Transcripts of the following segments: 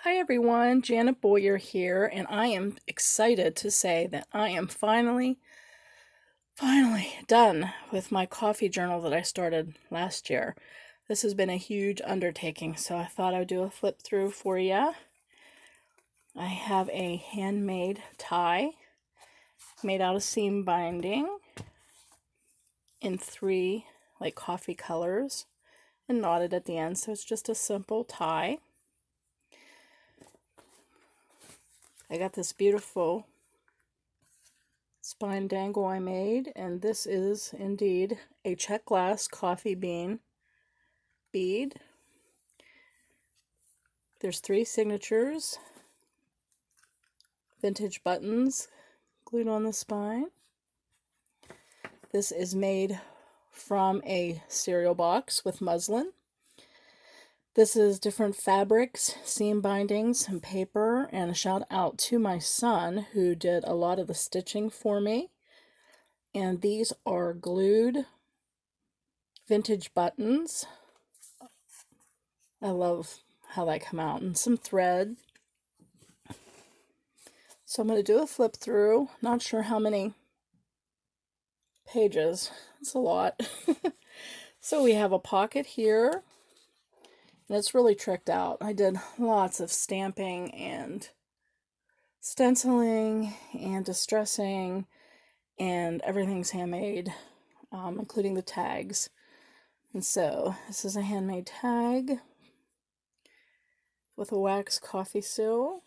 Hi everyone, Janet Boyer here, and I am excited to say that I am finally done with my coffee journal that I started last year. This has been a huge undertaking, so I thought I'd do a flip through for you. I have a handmade tie made out of seam binding in three like coffee colors and knotted at the end, so it's just a simple tie. I got this beautiful spine dangle I made, and this is indeed a check glass coffee bean bead. There's three signatures, vintage buttons glued on the spine. This is made from a cereal box with muslin. This is different fabrics, seam bindings, and paper, and a shout out to my son who did a lot of the stitching for me. And these are glued vintage buttons. I love how that come out, and some thread. So I'm going to do a flip through. Not sure how many pages. It's a lot. So we have a pocket here, and it's really tricked out. I did lots of stamping and stenciling and distressing, and everything's handmade, including the tags. And so this is a handmade tag with a wax coffee seal.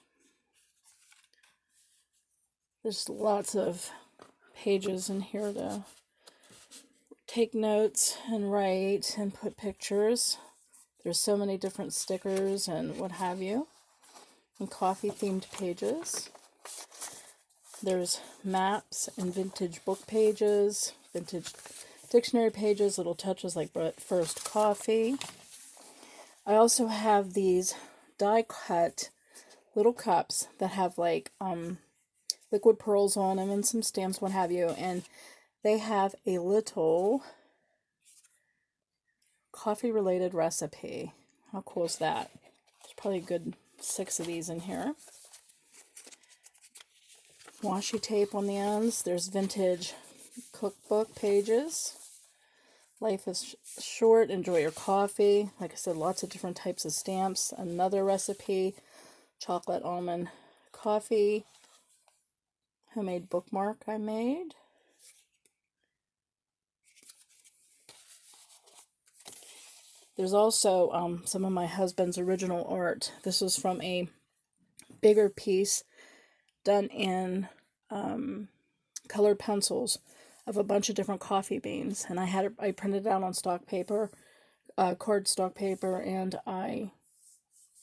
There's lots of pages in here to take notes and write and put pictures. There's so many different stickers and what have you, and coffee themed pages. There's maps and vintage book pages, vintage dictionary pages, little touches like first coffee. I also have these die cut little cups that have like liquid pearls on them and some stamps, what have you, and they have a little coffee related recipe. How cool is that? There's probably a good 6 of these in here. Washi tape on the ends. There's vintage cookbook pages. Life is short, enjoy your coffee. Like I said, lots of different types of stamps. Another recipe, chocolate almond coffee. Homemade bookmark I made. There's also some of my husband's original art. This was from a bigger piece done in colored pencils of a bunch of different coffee beans, and I printed it out on stock paper, card stock paper, and I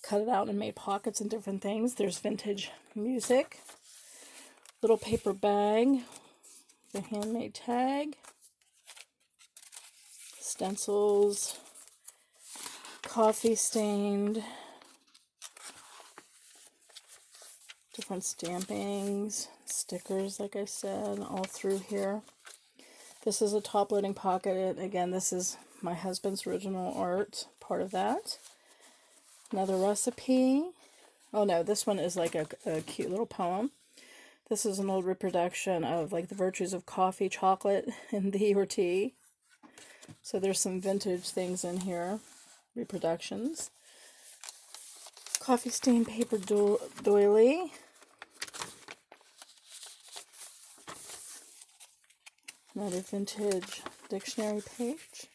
cut it out and made pockets and different things. There's vintage music, little paper bag, the handmade tag, stencils, coffee stained, different stampings, stickers, like I said, all through here. This is a top loading pocket. Again, this is my husband's original art, part of that. Another recipe. Oh no, this one is like a cute little poem. This is an old reproduction of like the virtues of coffee, chocolate, and thee or tea. So there's some vintage things in here, reproductions. Coffee stain paper doily. Another vintage dictionary page.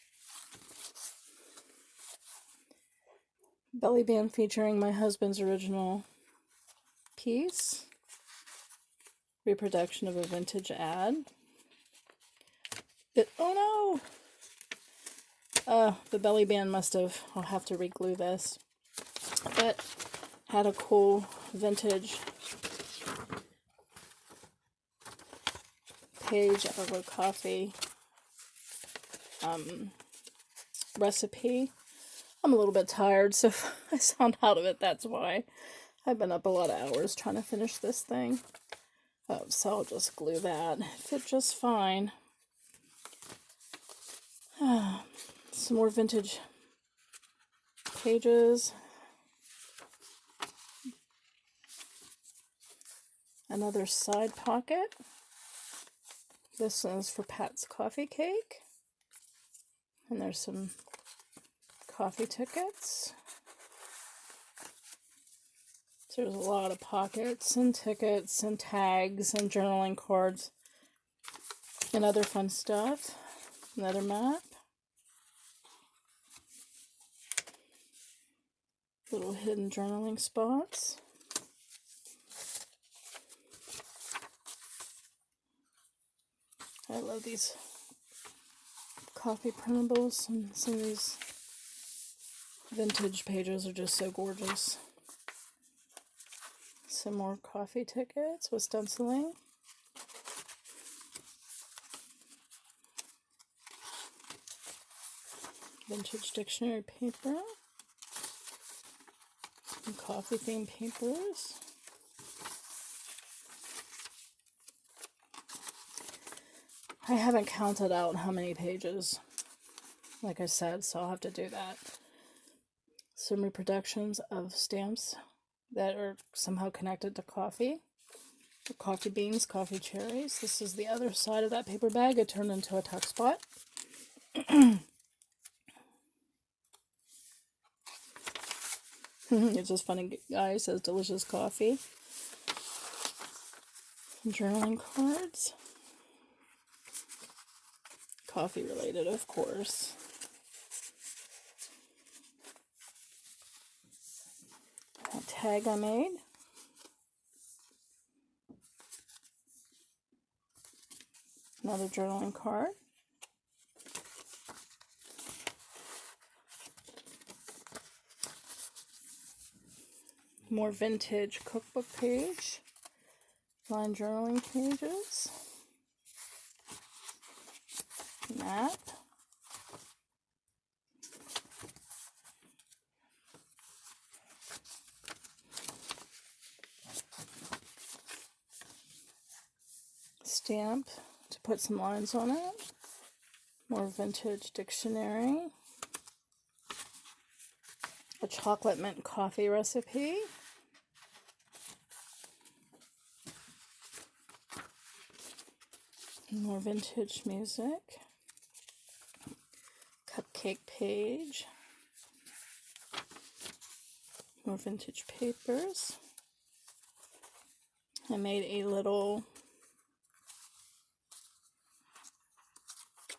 Belly band featuring my husband's original piece. Reproduction of a vintage ad. Oh no! The belly band I'll have to re-glue this. But had a cool vintage page of a coffee recipe. I'm a little bit tired, so if I sound out of it, that's why. I've been up a lot of hours trying to finish this thing. Oh, so I'll just glue that. Fit just fine. Some more vintage pages. Another side pocket. This one is for Pat's Coffee Cake. And there's some coffee tickets. So there's a lot of pockets and tickets and tags and journaling cards and other fun stuff. Another map. Little hidden journaling spots. I love these coffee printables, and some of these vintage pages are just so gorgeous. Some more coffee tickets with stenciling. Vintage dictionary paper. And coffee themed papers. I haven't counted out how many pages, like I said, so I'll have to do that. Some reproductions of stamps that are somehow connected to coffee. Coffee beans, coffee cherries. This is the other side of that paper bag. It turned into a tuck spot. It's just funny, guy says delicious coffee. Journaling cards. Coffee related, of course. A tag I made. Another journaling card. More vintage cookbook page. Line journaling pages. Map. Stamp to put some lines on it. More vintage dictionary. A chocolate mint coffee recipe. More vintage music. Cupcake page. More vintage papers. I made a little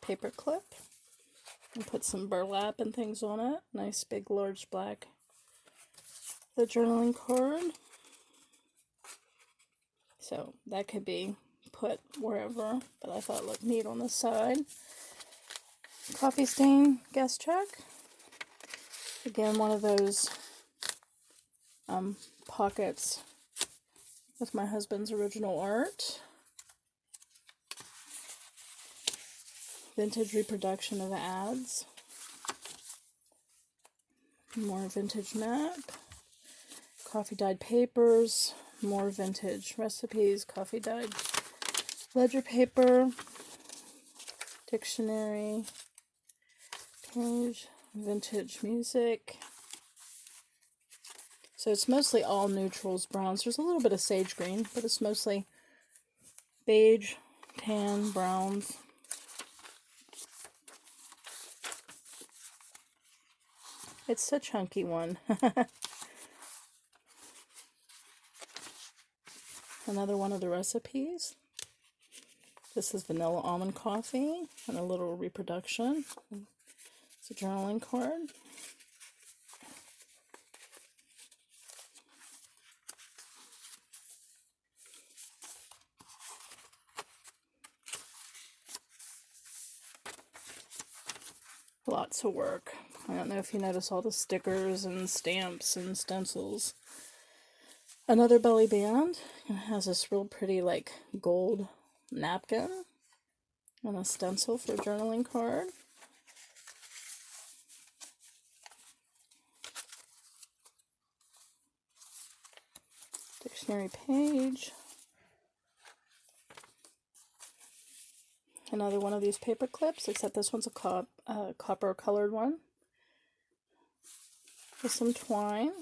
paper clip and put some burlap and things on it. Nice big large black. The journaling card. So that could be put wherever, but I thought it looked neat on the side. Coffee stain guest check. Again, one of those pockets with my husband's original art. Vintage reproduction of ads. More vintage map. Coffee dyed papers. More vintage recipes. Coffee dyed ledger paper. Dictionary page. Vintage music. So it's mostly all neutrals, browns. There's a little bit of sage green, but it's mostly beige, tan, browns. It's a chunky one. Another one of the recipes. This is vanilla almond coffee and a little reproduction. It's a journaling card. Lots of work. I don't know if you notice all the stickers and stamps and stencils. Another belly band. It has this real pretty like gold napkin and a stencil for a journaling card. Dictionary page. Another one of these paper clips, except this one's a copper colored one with some twine.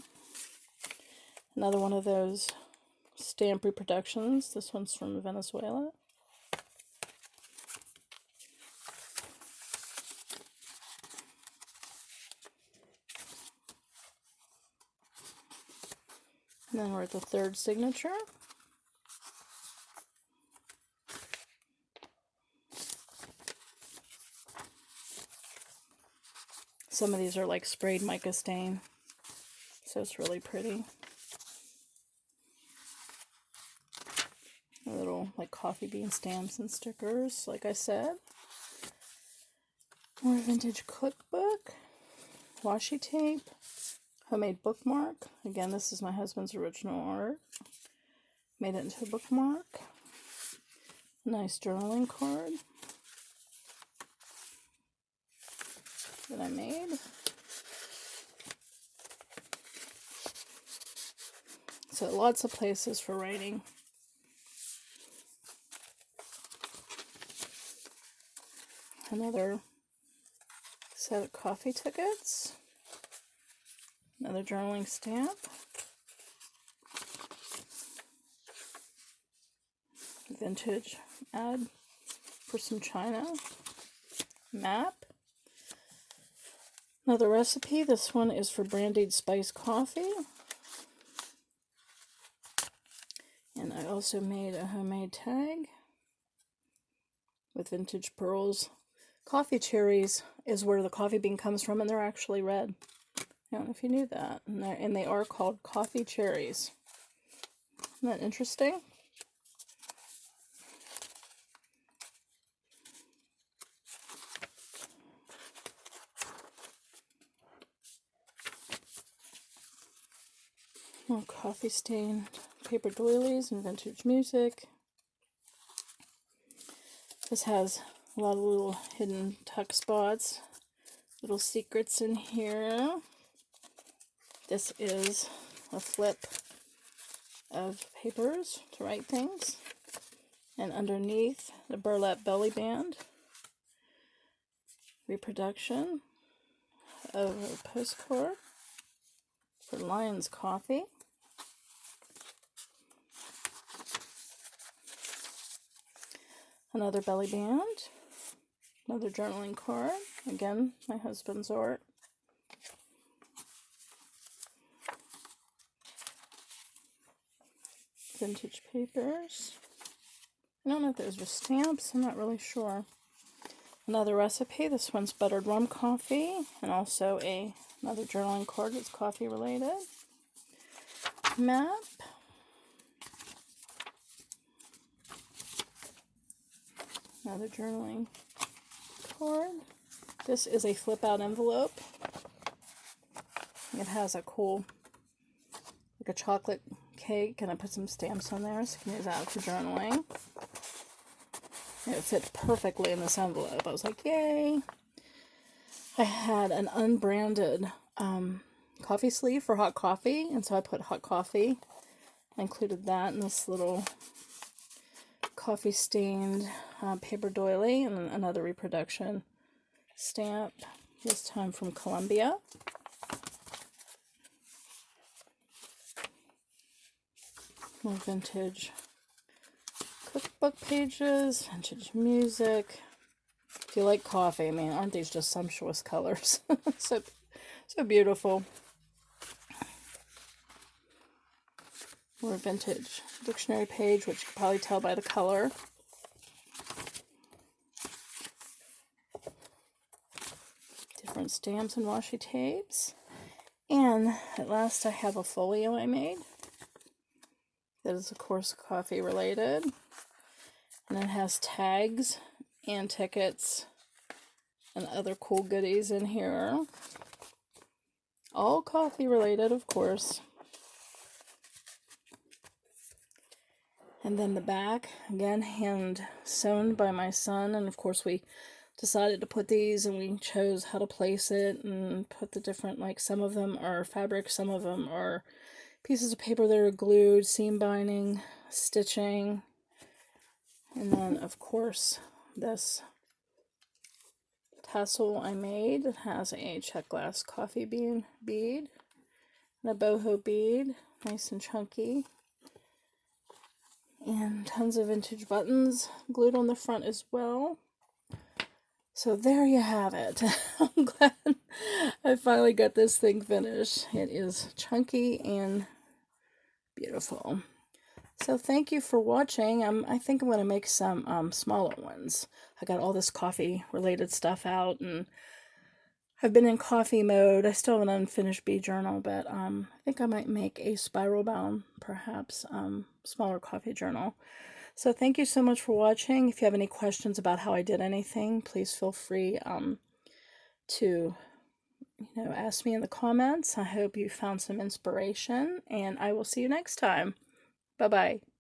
Another one of those stamp reproductions. This one's from Venezuela. And then we're at the third signature. Some of these are like sprayed mica stain, so it's really pretty. Little like coffee bean stamps and stickers, like I said. More vintage cookbook, washi tape, homemade bookmark. Again, this is my husband's original art. Made it into a bookmark. Nice journaling card that I made. So lots of places for writing. Another set of coffee tickets. Another journaling stamp. Vintage ad for some china. Map. Another recipe. This one is for brandied spice coffee. And I also made a homemade tag with vintage pearls. Coffee cherries is where the coffee bean comes from, and they're actually red. I don't know if you knew that. And they are called coffee cherries. Isn't that interesting? More coffee stained paper doilies and vintage music. This has a lot of little hidden tuck spots, little secrets in here. This is a flip of papers to write things. And underneath, the burlap belly band. Reproduction of a postcard for Lion's Coffee. Another belly band. Another journaling card. Again, my husband's art. Vintage papers. I don't know if those were stamps. I'm not really sure. Another recipe. This one's buttered rum coffee. And also another journaling card that's coffee related. Map. Another journaling card. This is a flip out envelope. It has a cool, like a chocolate cake, and I put some stamps on there so you can use that for journaling. And it fit perfectly in this envelope. I was like, yay! I had an unbranded coffee sleeve for hot coffee, and so I put hot coffee. I included that in this little coffee stained paper doily, and another reproduction stamp, this time from Colombia. More vintage cookbook pages, vintage music. If you like coffee, I mean, aren't these just sumptuous colors? so beautiful. More vintage dictionary page, which you can probably tell by the color. Different stamps and washi tapes. And at last I have a folio I made. That is, of course, coffee related. And it has tags and tickets and other cool goodies in here. All coffee related, of course. And then the back, again, hand sewn by my son. And of course, we decided to put these, and we chose how to place it and put the different, like, some of them are fabric, some of them are pieces of paper that are glued, seam binding, stitching. And then, of course, this tassel I made. It has a check glass coffee bean bead and a boho bead, nice and chunky. And tons of vintage buttons glued on the front as well. So there you have it. I'm glad I finally got this thing finished. It is chunky and beautiful. So thank you for watching. I think I'm going to make some smaller ones. I got all this coffee related stuff out, and I've been in coffee mode. I still have an unfinished bee journal, but I think I might make a spiral bound, perhaps, smaller coffee journal. So thank you so much for watching. If you have any questions about how I did anything, please feel free to ask me in the comments. I hope you found some inspiration, and I will see you next time. Bye-bye.